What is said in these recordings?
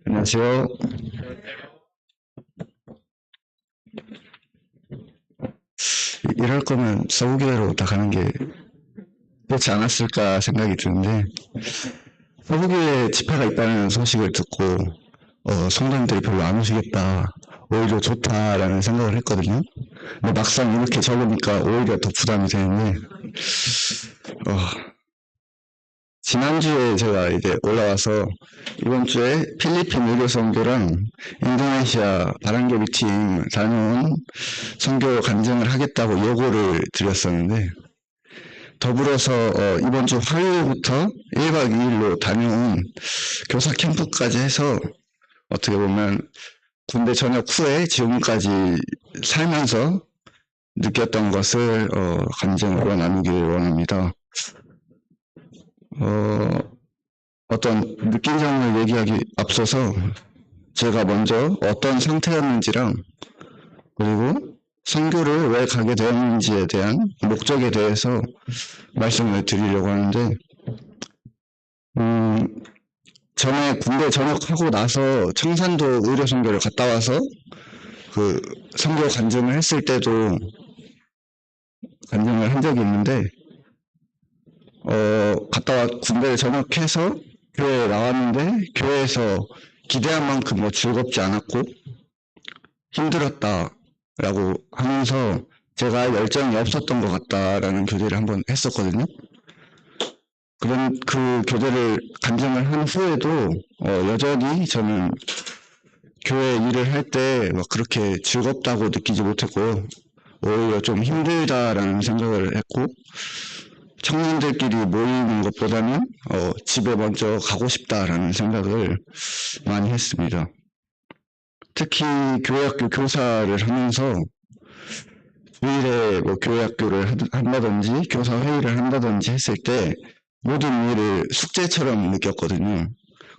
안녕하세요. 이럴 거면 서부교회로 다 가는 게 그렇지 않았을까 생각이 드는데, 서부교회 집회가 있다는 소식을 듣고 성도님들이 별로 안 오시겠다, 오히려 좋다라는 생각을 했거든요. 근데 막상 이렇게 적으니까 오히려 더 부담이 되는데, 어, 지난주에 제가 이제 올라와서 이번 주에 필리핀 의료 선교랑 인도네시아 바람개비 팀 다녀온 선교 간증을 하겠다고 요구를 드렸었는데, 더불어서 이번 주 화요일부터 1박 2일로 다녀온 교사 캠프까지 해서 어떻게 보면 군대 전역 후에 지금까지 살면서 느꼈던 것을 간증으로 나누기를 원합니다. 어떤 느낀 점을 얘기하기 앞서서 제가 먼저 어떤 상태였는지랑, 그리고 선교를 왜 가게 되었는지에 대한 목적에 대해서 말씀을 드리려고 하는데, 전에 군대 전역하고 나서 청산도 의료 선교를 갔다 와서 그 선교 간증을 했을 때도 간증을 한 적이 있는데, 갔다 와 군대를 전역해서 교회에 나왔는데 교회에서 기대한 만큼 뭐 즐겁지 않았고 힘들었다라고 하면서 제가 열정이 없었던 것 같다라는 교제를 한번 했었거든요. 그런 그 교제를 간증을 한 후에도 여전히 저는 교회 일을 할 때 막 그렇게 즐겁다고 느끼지 못했고, 오히려 좀 힘들다라는 생각을 했고, 청년들끼리 모이는 것보다는 집에 먼저 가고 싶다라는 생각을 많이 했습니다. 특히 교회학교 교사를 하면서 주일에 뭐 교회학교를 한다든지 교사 회의를 한다든지 했을 때 모든 일을 숙제처럼 느꼈거든요.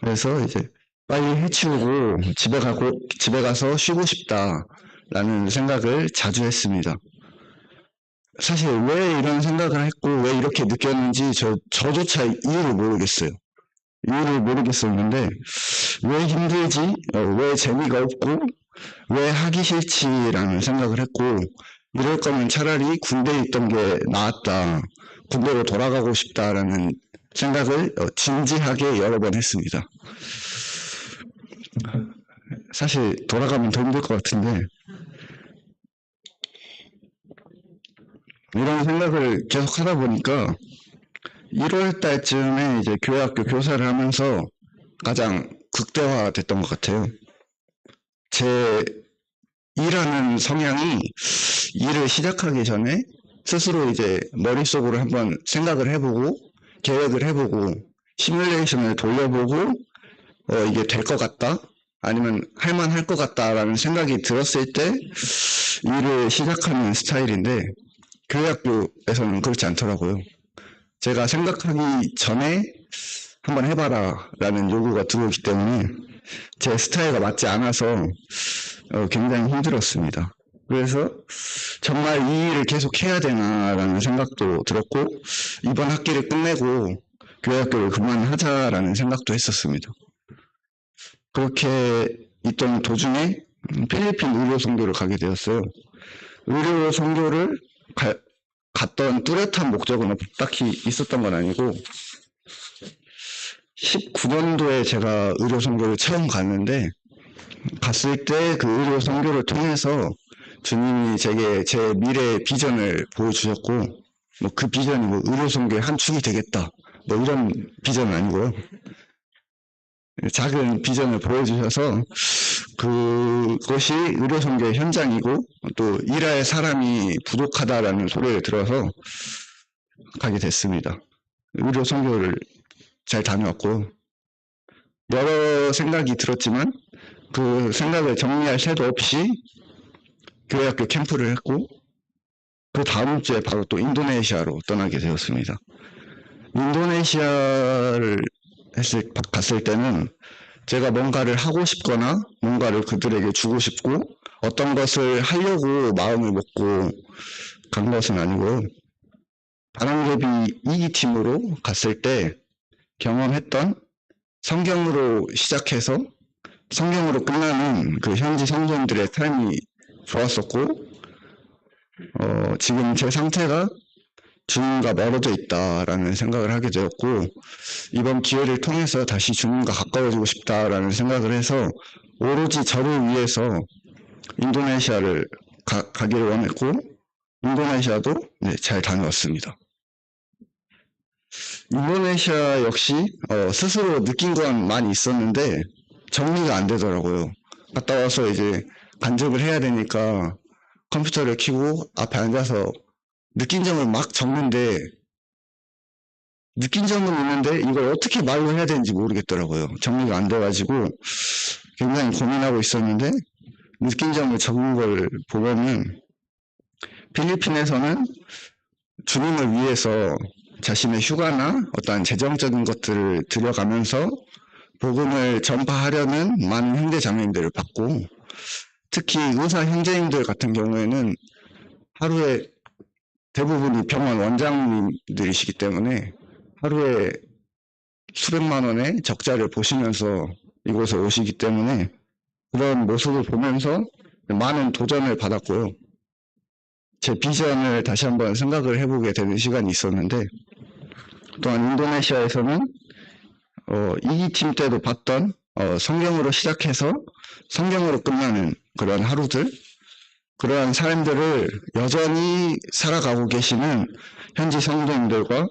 그래서 이제 빨리 해치우고 집에 가서 쉬고 싶다라는 생각을 자주 했습니다. 사실 왜 이런 생각을 했고 왜 이렇게 느꼈는지 저조차 이유를 모르겠어요. 이유를 모르겠었는데 왜 힘들지? 왜 재미가 없고 왜 하기 싫지라는 생각을 했고, 이럴 거면 차라리 군대에 있던 게 나았다, 군대로 돌아가고 싶다라는 생각을 진지하게 여러 번 했습니다. 사실 돌아가면 더 힘들 것 같은데 이런 생각을 계속 하다 보니까 1월 달쯤에 이제 교회학교 교사를 하면서 가장 극대화됐던 것 같아요. 제 일하는 성향이 일을 시작하기 전에 스스로 이제 머릿속으로 한번 생각을 해보고 계획을 해보고 시뮬레이션을 돌려보고 이게 될 것 같다, 아니면 할만할 것 같다라는 생각이 들었을 때 일을 시작하는 스타일인데, 교회학교에서는 그렇지 않더라고요. 제가 생각하기 전에 한번 해봐라 라는 요구가 들어오기 때문에 제 스타일과 맞지 않아서 굉장히 힘들었습니다. 그래서 정말 이 일을 계속 해야 되나라는 생각도 들었고, 이번 학기를 끝내고 교회학교를 그만하자라는 생각도 했었습니다. 그렇게 있던 도중에 필리핀 의료 선교를 가게 되었어요. 의료 선교를 갔던 뚜렷한 목적은 딱히 있었던 건 아니고, 19년도에 제가 의료 선교를 처음 갔는데, 갔을 때 그 의료 선교를 통해서 주님이 제게 제 미래의 비전을 보여주셨고, 뭐 그 비전이 뭐 의료 선교의 한 축이 되겠다, 뭐 이런 비전은 아니고요. 작은 비전을 보여주셔서 그것이 의료 선교의 현장이고 또 일할 사람이 부족하다라는 소리를 들어서 가게 됐습니다. 의료 선교를 잘 다녀왔고, 여러 생각이 들었지만 그 생각을 정리할 새도 없이 교회학교 캠프를 했고, 그 다음 주에 바로 또 인도네시아로 떠나게 되었습니다. 인도네시아를 갔을 때는 제가 뭔가를 하고 싶거나 뭔가를 그들에게 주고 싶고 어떤 것을 하려고 마음을 먹고 간 것은 아니고요. 바람개비 2기 팀으로 갔을 때 경험했던 성경으로 시작해서 성경으로 끝나는 그 현지 성도님들의 삶이 좋았었고, 지금 제 상태가 주님과 멀어져 있다라는 생각을 하게 되었고, 이번 기회를 통해서 다시 주님과 가까워지고 싶다라는 생각을 해서 오로지 저를 위해서 인도네시아를 가기를 원했고, 인도네시아도 잘 다녀왔습니다. 인도네시아 역시 스스로 느낀 건 많이 있었는데 정리가 안 되더라고요. 갔다 와서 이제 간접을 해야 되니까 컴퓨터를 켜고 앞에 앉아서 느낀 점을 막 적는데, 느낀 점은 있는데 이걸 어떻게 말로 해야 되는지 모르겠더라고요. 정리가 안 돼가지고 굉장히 고민하고 있었는데, 느낀 점을 적은 걸 보면은 필리핀에서는 주님을 위해서 자신의 휴가나 어떠한 재정적인 것들을 들여가면서 복음을 전파하려는 많은 형제 자매님들을 봤고, 특히 의사 형제님들 같은 경우에는 하루에 대부분이 병원 원장님들이시기 때문에 하루에 수백만 원의 적자를 보시면서 이곳에 오시기 때문에 그런 모습을 보면서 많은 도전을 받았고요. 제 비전을 다시 한번 생각을 해보게 되는 시간이 있었는데, 또한 인도네시아에서는 2기 팀 때도 봤던 성경으로 시작해서 성경으로 끝나는 그런 하루들, 그러한 삶들을 여전히 살아가고 계시는 현지 성도님들과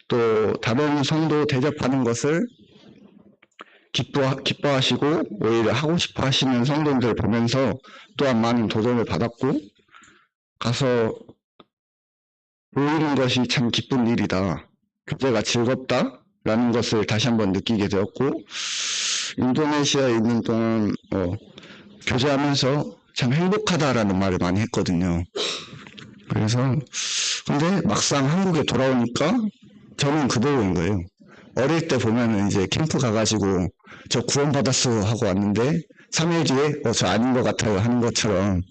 또 다른 성도 대접하는 것을 기뻐하시고 오히려 하고 싶어 하시는 성도님들을 보면서 또한 많은 도전을 받았고, 가서 보이는 것이 참 기쁜 일이다, 교제가 즐겁다라는 것을 다시 한번 느끼게 되었고, 인도네시아에 있는 동안 교제하면서 참 행복하다라는 말을 많이 했거든요. 그래서 근데 막상 한국에 돌아오니까 저는 그대로인 거예요. 어릴 때 보면은 이제 캠프 가가지고 저 구원받았어 하고 왔는데 3일 뒤에 저 아닌 것 같아요 하는 것처럼,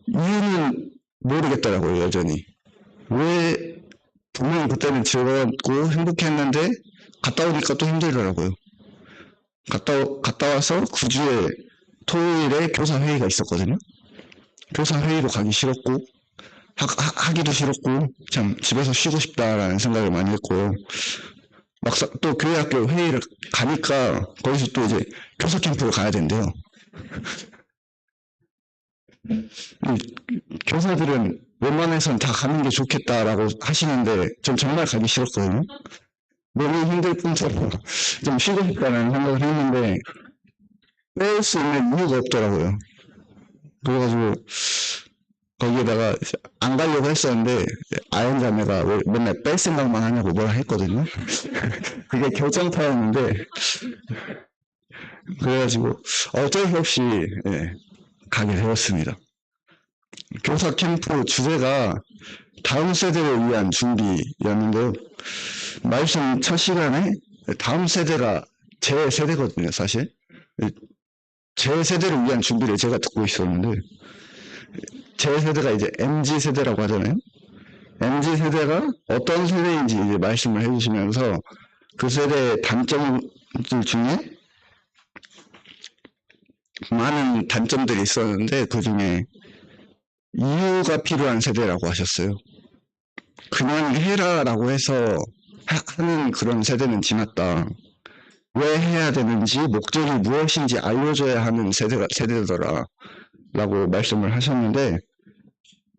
이유는 모르겠더라고요. 여전히 왜 분명히 그때는 즐거웠고 행복했는데 갔다 오니까 또 힘들더라고요. 갔다 와서 9주에 토요일에 교사 회의가 있었거든요. 교사 회의로 가기 싫었고 하기도 싫었고 참 집에서 쉬고 싶다라는 생각을 많이 했고, 막상 또 교회 학교 회의를 가니까 거기서 또 이제 교사 캠프를 가야 된대요. 교사들은 웬만해선 다 가는 게 좋겠다라고 하시는데 전 정말 가기 싫었거든요. 너무 힘들 뿐더러 좀 쉬고 싶다는 생각을 했는데 뺄 수 있는 이유가 없더라고요. 그래가지고 거기에다가 안 가려고 했었는데 아연 자매가 왜 맨날 뺄 생각만 하냐고 뭐라 했거든요. 그게 결정타였는데, 그래가지고 어쩔 수 없이 가게 되었습니다. 교사 캠프 주제가 다음 세대를 위한 준비였는데요. 말씀 첫 시간에 다음 세대가 제 세대거든요. 사실 제 세대를 위한 준비를 제가 듣고 있었는데, 제 세대가 이제 MZ세대라고 하잖아요. MZ세대가 어떤 세대인지 이제 말씀을 해주시면서 그 세대의 단점들 중에 많은 단점들이 있었는데 그 중에 이유가 필요한 세대라고 하셨어요. 그냥 해라라고 해서 하는 그런 세대는 지났다. 왜 해야 되는지 목적이 무엇인지 알려줘야 하는 세대더라 라고 말씀을 하셨는데,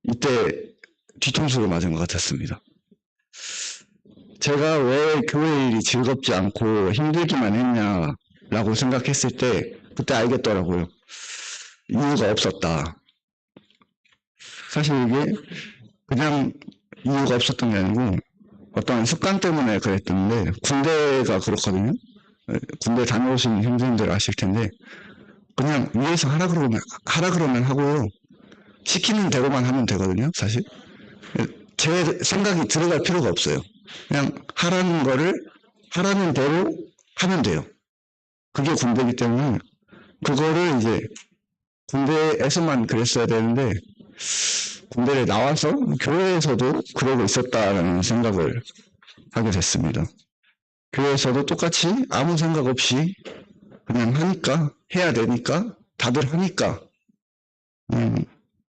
이때 뒤통수를 맞은 것 같았습니다. 제가 왜 교회 일이 즐겁지 않고 힘들기만 했냐라고 생각했을 때 그때 알겠더라고요. 이유가 없었다. 사실 이게 그냥 이유가 없었던 게 아니고 어떤 습관 때문에 그랬던데, 군대가 그렇거든요. 군대 다녀오신 형제님들 아실 텐데 그냥 위에서 하라 그러면 하고요. 시키는 대로만 하면 되거든요. 사실 제 생각이 들어갈 필요가 없어요. 그냥 하라는 거를 하라는 대로 하면 돼요. 그게 군대이기 때문에 그거를 이제 군대에서만 그랬어야 되는데 군대를 나와서 교회에서도 그러고 있었다라는 생각을 하게 됐습니다. 교회에서도 똑같이 아무 생각 없이 그냥 하니까, 해야 되니까, 다들 하니까,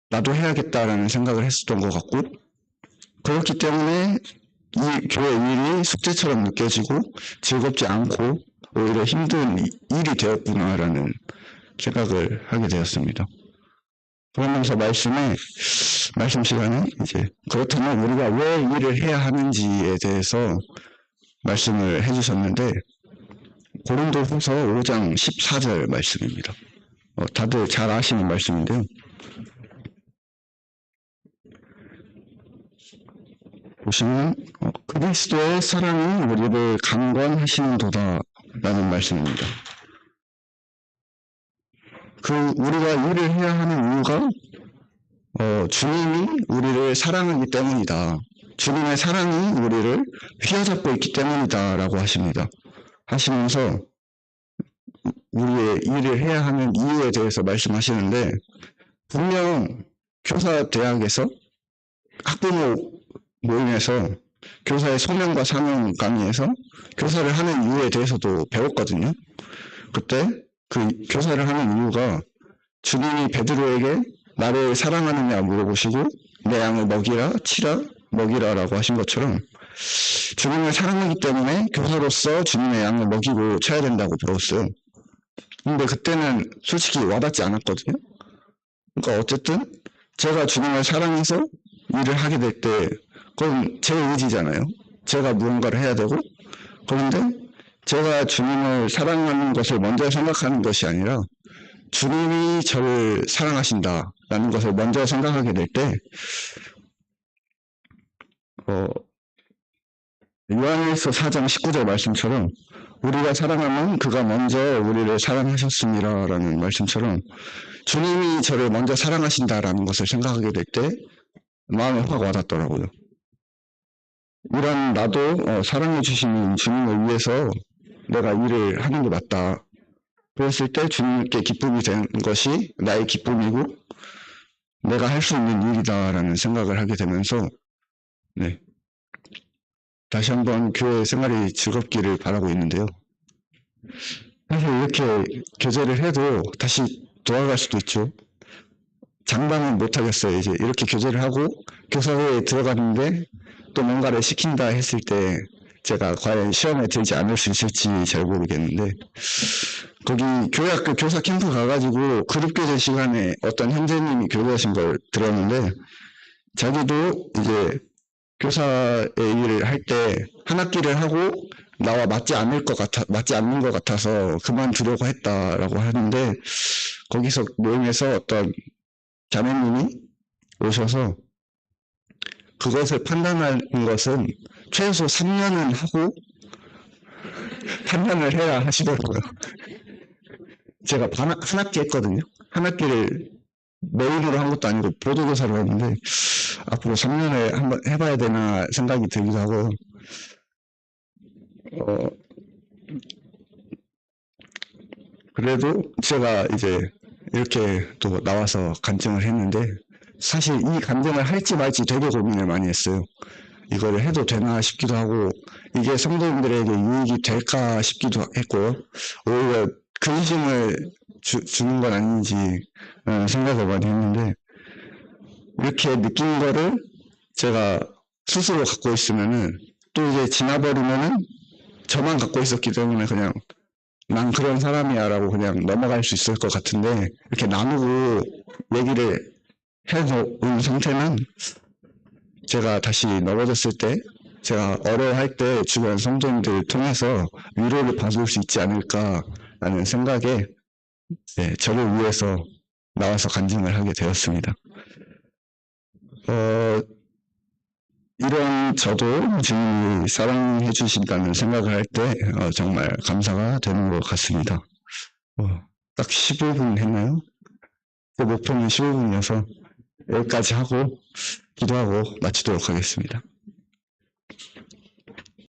나도 해야겠다라는 생각을 했었던 것 같고, 그렇기 때문에 이 교회 일이 숙제처럼 느껴지고 즐겁지 않고 오히려 힘든 일이 되었구나라는 생각을 하게 되었습니다. 그러면서 말씀 시간에 이제 그렇다면 우리가 왜 일을 해야 하는지에 대해서 말씀을 해주셨는데 고린도후서 5장 14절 말씀입니다. 다들 잘 아시는 말씀인데요. 보시면 그리스도의 사랑이 우리를 강권하시는도다 라는 말씀입니다. 우리가 일을 해야 하는 이유가 주님이 우리를 사랑하기 때문이다. 주님의 사랑이 우리를 휘어잡고 있기 때문이다 라고 하시면서 우리의 일을 해야 하는 이유에 대해서 말씀하시는데 분명 교사대학에서 학부모 모임에서 교사의 소명과 사명 강의에서 교사를 하는 이유에 대해서도 배웠거든요. 그때 그 교사를 하는 이유가 주님이 베드로에게 나를 사랑하느냐 물어보시고 내 양을 먹이라 치라 먹이라라고 하신 것처럼 주님을 사랑하기 때문에 교사로서 주님의 양을 먹이고 쳐야 된다고 배웠어요. 근데 그때는 솔직히 와닿지 않았거든요. 그러니까 어쨌든 제가 주님을 사랑해서 일을 하게 될 때 그건 제 의지잖아요. 제가 무언가를 해야 되고 그런데 제가 주님을 사랑하는 것을 먼저 생각하는 것이 아니라 주님이 저를 사랑하신다라는 것을 먼저 생각하게 될 때 요한일서 4장 19절 말씀처럼 우리가 사랑하면 그가 먼저 우리를 사랑하셨습니다라는 말씀처럼 주님이 저를 먼저 사랑하신다라는 것을 생각하게 될 때 마음에 확 와닿더라고요. 이런 나도 사랑해 주시는 주님을 위해서 내가 일을 하는 게 맞다. 그랬을 때 주님께 기쁨이 되는 것이 나의 기쁨이고 내가 할 수 있는 일이다라는 생각을 하게 되면서 다시 한번 교회 생활이 즐겁기를 바라고 있는데요. 사실 이렇게 교제를 해도 다시 돌아갈 수도 있죠. 장담은 못하겠어요. 이제 이렇게 교제를 하고 교사회에 들어갔는데 또 뭔가를 시킨다 했을 때 제가 과연 시험에 들지 않을 수 있을지 잘 모르겠는데 거기 교회학교 교사 캠프 가가지고 그룹 교제 시간에 어떤 형제님이 교제하신 걸 들었는데 자기도 이제 교사의 일을 할 때 한 학기를 하고 나와 맞지 않는 것 같아서 그만두려고 했다라고 하는데 거기서 모임에서 어떤 자매님이 오셔서 그것을 판단하는 것은 최소 3년은 하고 판단을 해야 하시더라고요. 제가 한 학기 했거든요. 한 학기를 메인으로 한 것도 아니고 보도교사로 했는데 앞으로 3년을 한번 해봐야 되나 생각이 들기도 하고 그래도 제가 이제 이렇게 또 나와서 간증을 했는데 사실 이 간증을 할지 말지 되게 고민을 많이 했어요. 이거를 해도 되나 싶기도 하고 이게 성도님들에게 유익이 될까 싶기도 했고요. 오히려 근심을 주는 건 아닌지 생각을 많이 했는데 이렇게 느낀 거를 제가 스스로 갖고 있으면은 또 이제 지나버리면은 저만 갖고 있었기 때문에 그냥 난 그런 사람이야 라고 그냥 넘어갈 수 있을 것 같은데 이렇게 나누고 얘기를 해놓은 상태는 제가 다시 넘어졌을 때 제가 어려워할 때 주변 성도님들을 통해서 위로를 받을 수 있지 않을까라는 생각에 저를 위해서 나와서 간증을 하게 되었습니다. 이런 저도 주님이 사랑해 주신다는 생각을 할 때 정말 감사가 되는 것 같습니다. 딱 15분 했나요? 그 목표는 15분이어서 여기까지 하고 기도하고 마치도록 하겠습니다.